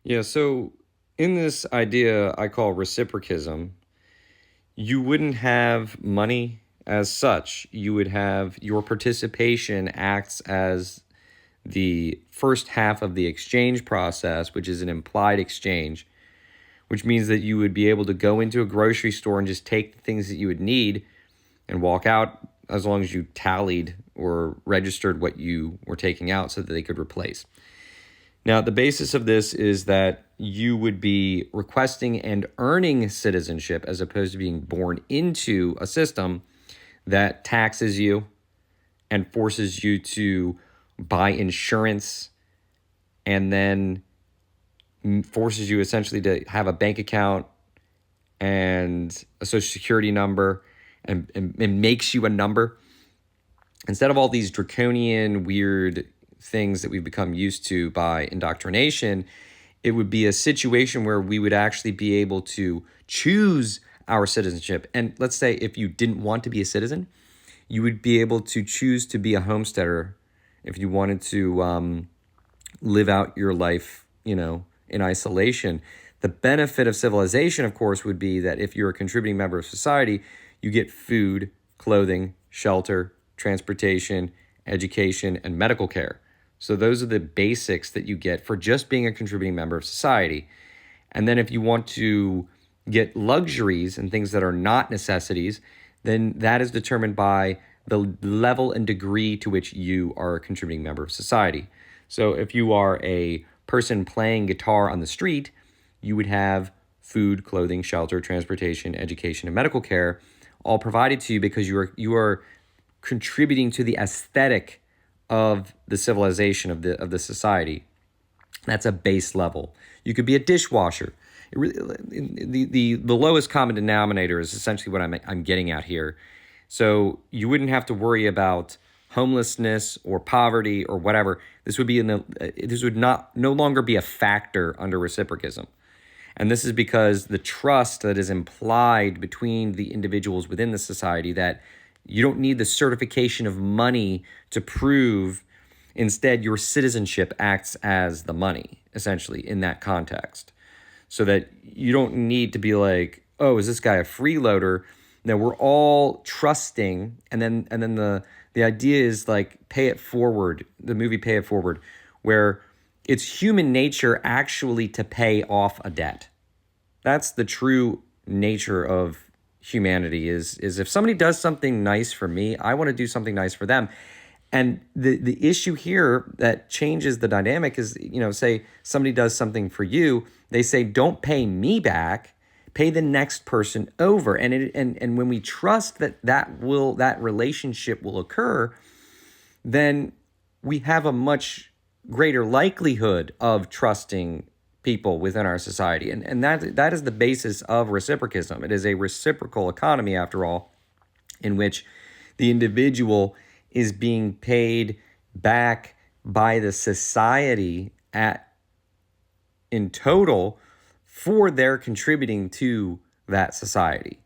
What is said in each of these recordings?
Yeah, so in this idea I call reciprocism, you wouldn't have money as such. You would have your participation acts as the first half of the exchange process, which is an implied exchange, which means that you would be able to go into a grocery store and just take the things that you would need and walk out as long as you tallied or registered what you were taking out so that they could replace. Now, the basis of this is that you would be requesting and earning citizenship as opposed to being born into a system that taxes you and forces you to buy insurance and then forces you essentially to have a bank account and a social security number and makes you a number. Instead of all these draconian, weird things that we've become used to by indoctrination, it would be a situation where we would actually be able to choose our citizenship. And let's say if you didn't want to be a citizen, you would be able to choose to be a homesteader if you wanted to live out your life, in isolation. The benefit of civilization, of course, would be that if you're a contributing member of society, you get food, clothing, shelter, transportation, education, and medical care. So those are the basics that you get for just being a contributing member of society. And then if you want to get luxuries and things that are not necessities, then that is determined by the level and degree to which you are a contributing member of society. So if you are a person playing guitar on the street, you would have food, clothing, shelter, transportation, education, and medical care all provided to you because you are contributing to the aesthetic of the civilization of the society. That's a base level. You could be a dishwasher. The lowest common denominator is essentially what I'm getting at here. So you wouldn't have to worry about homelessness or poverty or whatever. This would not no longer be a factor under reciprocism. And this is because the trust that is implied between the individuals within the society, that you don't need the certification of money to prove. Instead, your citizenship acts as the money, essentially, in that context. So that you don't need to be like, oh, is this guy a freeloader? No, we're all trusting. And then the idea is like pay it forward, the movie Pay It Forward, where it's human nature actually to pay off a debt. That's the true nature of humanity is if somebody does something nice for me, I want to do something nice for them. And the issue here that changes the dynamic is, say somebody does something for you, they say, don't pay me back, pay the next person over. And when we trust that relationship will occur, then we have a much greater likelihood of trusting people within our society. And that is the basis of reciprocism. It is a reciprocal economy, after all, in which the individual is being paid back by the society in total for their contributing to that society.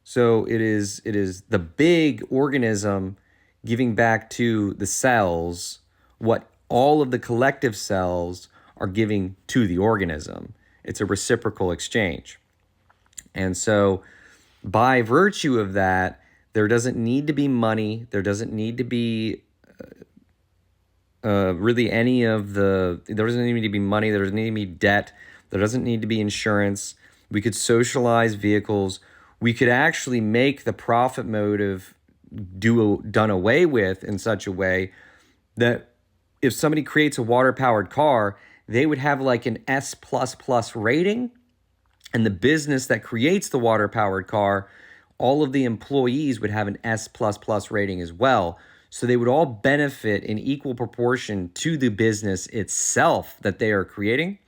So it is the big organism giving back to the cells what all of the collective cells are giving to the organism. It's a reciprocal exchange. And so by virtue of that, there doesn't need to be money. There doesn't need to be really there doesn't need to be money. There doesn't need to be debt. There doesn't need to be insurance. We could socialize vehicles. We could actually make the profit motive done away with in such a way that if somebody creates a water-powered car, they would have like an S++ rating, and the business that creates the water-powered car, all of the employees would have an S++ rating as well. So they would all benefit in equal proportion to the business itself that they are creating.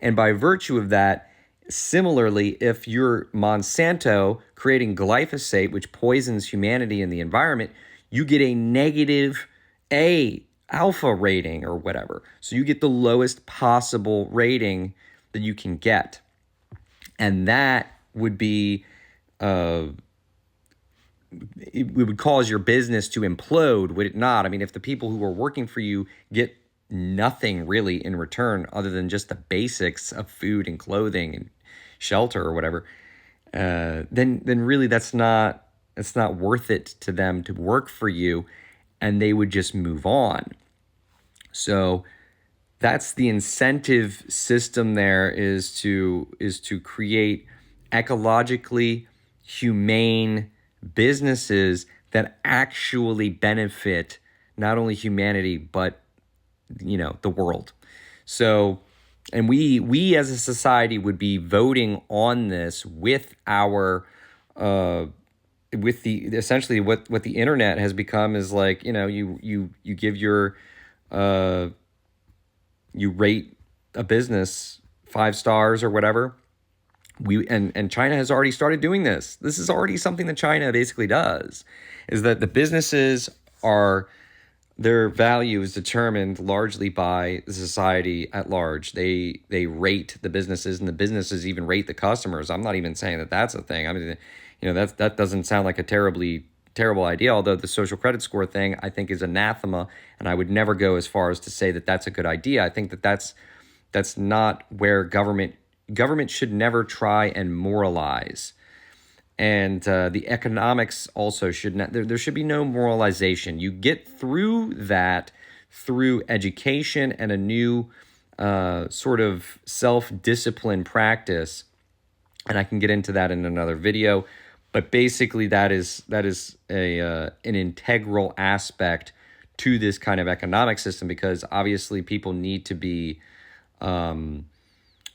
And by virtue of that, similarly, if you're Monsanto creating glyphosate, which poisons humanity and the environment, you get a negative A alpha rating or whatever. So you get the lowest possible rating that you can get. And that would be, it would cause your business to implode, would it not? I mean, if the people who are working for you get nothing really in return other than just the basics of food and clothing and shelter or whatever, then really it's not worth it to them to work for you, and they would just move on. So that's the incentive system there, is to create ecologically humane businesses that actually benefit not only humanity but the world. So, and we as a society would be voting on this with our with the essentially what the internet has become is like, you give your you rate a business 5 stars or whatever. And China has already started doing this. This is already something that China basically does, is that the businesses are, their value is determined largely by the society at large. They rate the businesses, and the businesses even rate the customers. I'm not even saying that that's a thing. I mean, that doesn't sound like a terrible idea, although the social credit score thing I think is anathema, and I would never go as far as to say that that's a good idea. I think that that's not where government should never try and moralize. And the economics also should not, there should be no moralization. You get through that through education and a new sort of self-discipline practice. And I can get into that in another video. But basically that is an integral aspect to this kind of economic system, because obviously people need to be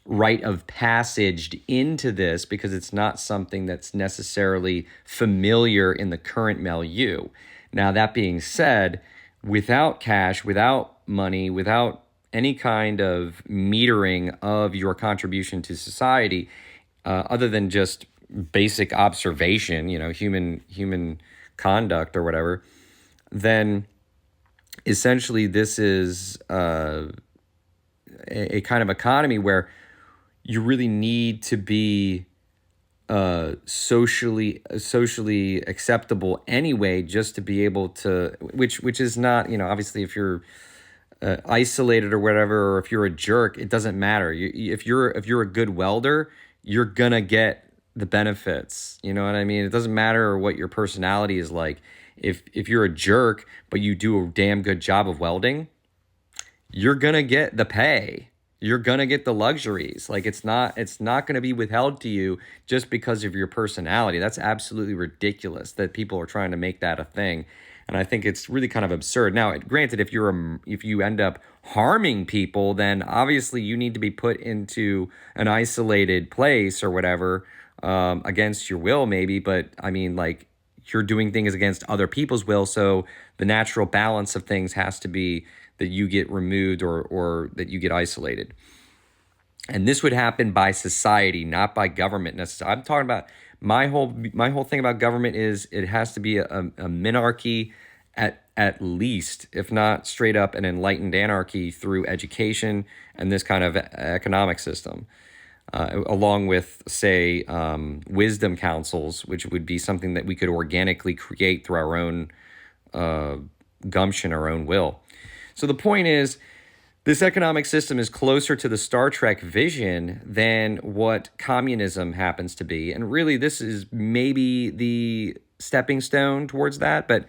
rite of passaged into this, because it's not something that's necessarily familiar in the current milieu. Now, that being said, without cash, without money, without any kind of metering of your contribution to society, other than just basic observation, human conduct or whatever, then essentially this is a kind of economy where you really need to be socially acceptable anyway, just to be able to, which is not, obviously if you're isolated or whatever, or if you're a jerk, it doesn't matter. If you're a good welder, you're gonna get the benefits. You know what I mean? It doesn't matter what your personality is like. If you're a jerk but you do a damn good job of welding, you're gonna get the pay. You're gonna get the luxuries. Like, it's not gonna be withheld to you just because of your personality. That's absolutely ridiculous that people are trying to make that a thing. And I think it's really kind of absurd. Now, granted, if you end up harming people, then obviously you need to be put into an isolated place or whatever, against your will maybe. But I mean, like, you're doing things against other people's will, so the natural balance of things has to be that you get removed or that you get isolated. And this would happen by society, not by government necessarily. I'm talking about my whole thing about government is it has to be a minarchy at least, if not straight up an enlightened anarchy through education and this kind of economic system, along with, say, wisdom councils, which would be something that we could organically create through our own gumption, our own will. So the point is, this economic system is closer to the Star Trek vision than what communism happens to be. And really, this is maybe the stepping stone towards that. But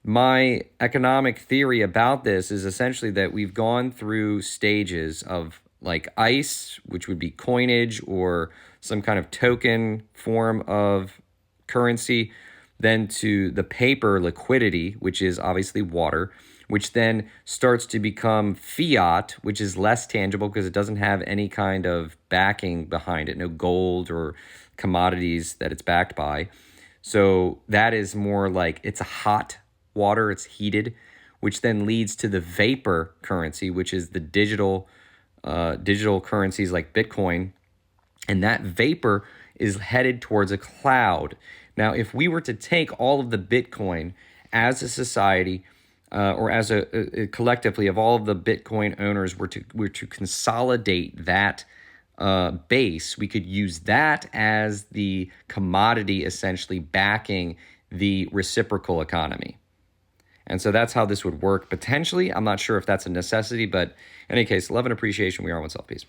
my economic theory about this is essentially that we've gone through stages of, like, ice, which would be coinage or some kind of token form of currency, then to the paper liquidity, which is obviously water, which then starts to become fiat, which is less tangible because it doesn't have any kind of backing behind it, no gold or commodities that it's backed by. So that is more like, it's a hot water, it's heated, which then leads to the vapor currency, which is the digital currencies like Bitcoin. And that vapor is headed towards a cloud. Now, if we were to take all of the Bitcoin as a society, or as a collectively of all of the Bitcoin owners were to consolidate that base, we could use that as the commodity essentially backing the reciprocal economy. And so that's how this would work potentially. I'm not sure if that's a necessity, but in any case, love and appreciation. We are one self. Peace.